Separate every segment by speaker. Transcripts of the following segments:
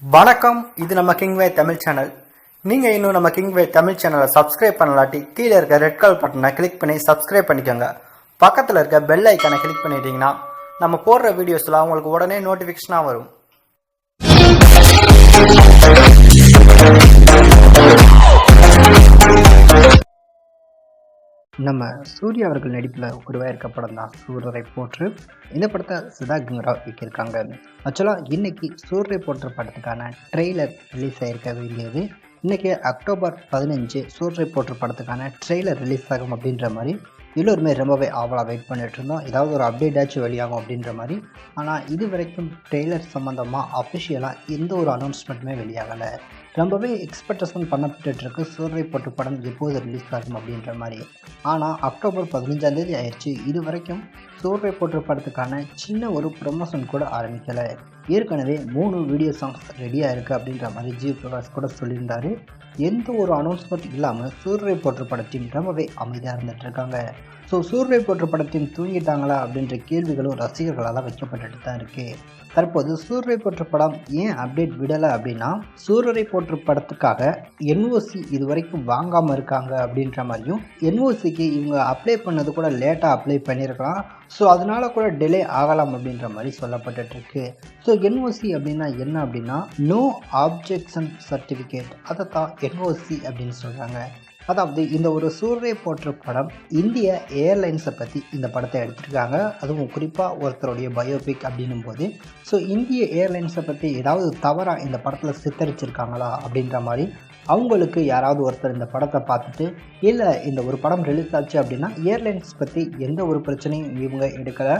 Speaker 1: வணக்கம். இது நம்ம கிங்வே தமிழ் சேனல். நீங்கள் இன்னும் நம்ம கிங்வே தமிழ் சேனலை சப்ஸ்கிரைப் பண்ணலாட்டி கீழே இருக்க ரெட் கலர் பட்டனை கிளிக் பண்ணி சப்ஸ்கிரைப் பண்ணிக்கோங்க. பக்கத்தில் இருக்க பெல் ஐக்கானை கிளிக் பண்ணிட்டீங்கன்னா நம்ம போடுற வீடியோஸ்லாம் உங்களுக்கு உடனே நோட்டிஃபிகேஷனாக வரும். நம்ம சூர்யா அவர்கள் நடிப்பில் உருவாயிருக்க படம் தான் சூரரை போற்று. இந்த படத்தை சிதா கிங்கராவ் இயக்கியிருக்காங்க. ஆக்சுவலாக இன்னைக்கு சூரரை போற்று படத்துக்கான ட்ரெய்லர் ரிலீஸ் ஆகிருக்க வேண்டியது. இன்றைக்கி அக்டோபர் 15 சூரரை போற்று படத்துக்கான ட்ரெய்லர் ரிலீஸ் ஆகும் அப்படின்ற மாதிரி எல்லோருமே ரொம்பவே ஆவலாக வெயிட் பண்ணிட்டு இருந்தோம். ஏதாவது ஒரு அப்டேட்டாச்சும் வெளியாகும் அப்படின்ற மாதிரி. ஆனால் இது வரைக்கும் ட்ரெய்லர் சம்மந்தமாக அஃபிஷியலாக எந்த ஒரு அனௌன்ஸ்மெண்ட்டுமே வெளியாகலை. ரொம்பவே எக்ஸ்பெக்டேஷன் பண்ணப்பட்டுருக்கு சூரரை போற்று படம் எப்போது ரிலீஸ் ஆகும் அப்படின்ற மாதிரி. ஆனால் அக்டோபர் 15 ஆயிடுச்சு. இது வரைக்கும் சூரரை போற்று படத்துக்கான சின்ன ஒரு ப்ரொமோஷன் கூட ஆரம்பிக்கலை. ஏற்கனவே 3 வீடியோ சாங்ஸ் ரெடியாக இருக்குது அப்படின்ற மாதிரி ஜி பிரகாஷ் கூட சொல்லியிருந்தார். எந்த ஒரு அனௌன்ஸ்மெண்ட் இல்லாமல் சூரரை போற்று படத்தின் ரொம்பவே அமைதியாக இருந்துகிட்ருக்காங்க. ஸோ சூரரை போற்று படத்தின் தூங்கிட்டாங்களா அப்படின்ற கேள்விகளும் ரசிகர்களால் வைக்கப்பட்டுட்டு தான் இருக்குது. தற்போது சூரரை போற்று படம் ஏன் அப்டேட் விடலை அப்படின்னா, சூரரை போற்று படத்துக்காக என்ஓசி இது வரைக்கும் வாங்காமல் இருக்காங்க அப்படின்ற மாதிரியும், என்ஓசிக்கு இவங்க அப்ளை பண்ணது கூட லேட்டாக அப்ளை பண்ணியிருக்கலாம். ஸோ அதனால கூட டிலே ஆகலாம் அப்படின்ற மாதிரி சொல்லப்பட்டுருக்கு. ஸோ என்ஓசி அப்படின்னா என்ன அப்படின்னா, நோ ஆப்ஜெக்ஷன் சர்டிஃபிகேட், அதை தான் என்ஓசி அப்படின்னு சொல்கிறாங்க. அதாவது இந்த ஒரு சூரரை போற்று படம் இந்திய ஏர்லைன்ஸை பற்றி இந்த படத்தை எடுத்திருக்காங்க. அதுவும் குறிப்பாக ஒருத்தருடைய பயோபிக் அப்படின்னும் போது, ஸோ இந்திய ஏர்லைன்ஸை பற்றி ஏதாவது தவறாக இந்த படத்தில் சித்தரிச்சிருக்காங்களா அப்படின்ற மாதிரி அவங்களுக்கு யாராவது ஒருத்தர் இந்த படத்தை பார்த்துட்டு, இல்லை இந்த ஒரு படம் ரிலீஸ் ஆச்சு அப்படின்னா ஏர்லைன்ஸ் பற்றி எந்த ஒரு பிரச்சனையும் இவங்க எடுக்கலை,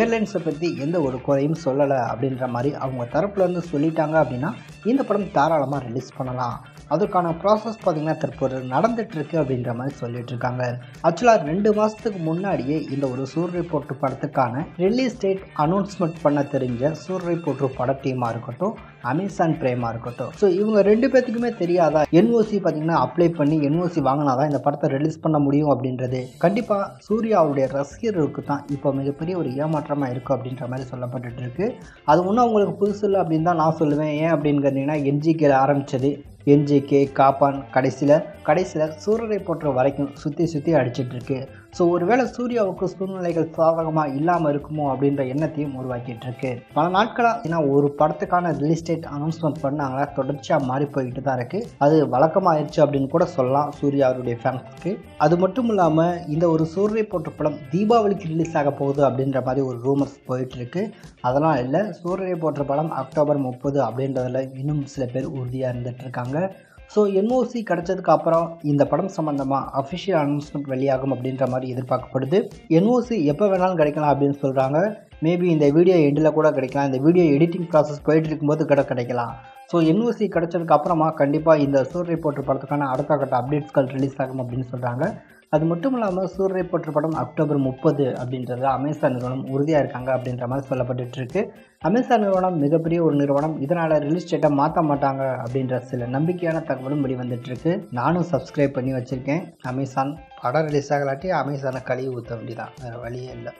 Speaker 1: ஏர்லைன்ஸை பற்றி எந்த ஒரு குறையும் சொல்லலை அப்படின்ற மாதிரி அவங்க தரப்புலேருந்து சொல்லிட்டாங்க அப்படின்னா இந்த படம் தாராளமாக ரிலீஸ் பண்ணலாம். அதுக்கான ப்ராசஸ் பார்த்திங்கன்னா தற்போது நடந்துகிட்ருக்கு அப்படின்ற மாதிரி சொல்லிட்டு இருக்காங்க. ஆக்சுவலாக 2 மாதத்துக்கு முன்னாடியே இந்த ஒரு சூரரை போற்று படத்துக்கான ரிலீஸ் டேட் அனௌன்ஸ்மெண்ட் பண்ண தெரிஞ்ச சூரரை போற்று பட டீமாக இருக்கட்டும், அமேசான் பிரைமாக இருக்கட்டும், ஸோ இவங்க 2 பேர்த்துக்குமே தெரியாதா என்ஓசி பார்த்திங்கன்னா அப்ளை பண்ணி என்ஓசி வாங்கினா தான் இந்த படத்தை ரிலீஸ் பண்ண முடியும் அப்படின்றது. கண்டிப்பாக சூர்யா அவருடைய ரசிகர்களுக்கு தான் இப்போ மிகப்பெரிய ஒரு ஏமாற்றமாக இருக்குது அப்படின்ற மாதிரி சொல்லப்பட்டு இருக்கு. அது ஒன்றும் அவங்களுக்கு புதுசு இல்லை அப்படின்னு தான் நான் சொல்லுவேன். ஏன் அப்படின்னு கேட்டிங்கன்னா, என்ஜிகேல ஆரம்பித்தது, என்ஜிகே காப்பான், கடைசியில் சூரரை போற்று வரைக்கும் சுற்றி அடிச்சிட்ருக்கு. ஸோ ஒருவேளை சூர்யாவுக்கு சூழ்நிலைகள் சாதகமாக இல்லாமல் இருக்குமோ அப்படின்ற எண்ணத்தையும் உருவாக்கிட்டு இருக்கு. பல நாட்களாக ஏன்னா ஒரு படத்துக்கான ரிலீஸ் டேட் அனௌன்ஸ்மெண்ட் பண்ணாங்களா தொடர்ச்சியாக மாறி போய்கிட்டு தான் இருக்குது. அது வழக்கமாகிடுச்சு அப்படின்னு கூட சொல்லலாம் சூர்யா அவருடைய ஃபேன்ஸ்க்கு. அது மட்டும் இல்லாமல் இந்த ஒரு சூரரை போற்று படம் தீபாவளிக்கு ரிலீஸ் ஆக போகுது அப்படின்ற மாதிரி ஒரு ரூமர்ஸ் போயிட்டுருக்கு. அதெல்லாம் இல்லை, சூரரை போற்று படம் அக்டோபர் 30 அப்படின்றதில் இன்னும் சில பேர் உறுதியாக இருந்துகிட்ருக்காங்க. ஸோ என்ஓசி கிடச்சதுக்கு அப்புறம் இந்த படம் சம்மந்தமாக அஃபிஷியல் அனௌன்ஸ்மெண்ட் வெளியாகும் அப்படின்ற மாதிரி எதிர்பார்க்கப்படுது. என்ஓசி எப்போ வேணாலும் கிடைக்கலாம் அப்படின்னு சொல்கிறாங்க. மேபி இந்த வீடியோ எண்டில் கூட கிடைக்கலாம், இந்த வீடியோ எடிட்டிங் ப்ராசஸ் போயிட்டு இருக்கும்போது கூட கிடைக்கலாம். ஸோ என்ஓசி கிடச்சதுக்கு அப்புறமா கண்டிப்பாக இந்த சூரரை போற்று படத்துக்கான அடுத்த கட்ட அப்டேட்ஸ்கள் ரிலீஸ் ஆகும் அப்படின்னு சொல்கிறாங்க. அது மட்டும் இல்லாமல் சூரரை போற்று படம் அக்டோபர் 30 அப்படின்றது அமேசான் நிறுவனம் உறுதியாக இருக்காங்க அப்படின்ற மாதிரி சொல்லப்பட்டுருக்கு. அமேசான் நிறுவனம் மிகப்பெரிய ஒரு நிறுவனம், இதனால் ரிலீஸ் டேட்டை மாற்ற மாட்டாங்க அப்படின்ற சில நம்பிக்கையான தகவலும் வெளிவந்துட்டுருக்கு. நானும் சப்ஸ்கிரைப் பண்ணி வச்சுருக்கேன். அமேசான் படம் ரிலீஸ் ஆகலாட்டி அமேசானை கழுவி ஊற்ற வேண்டியதான், வேறு வழியே இல்லை.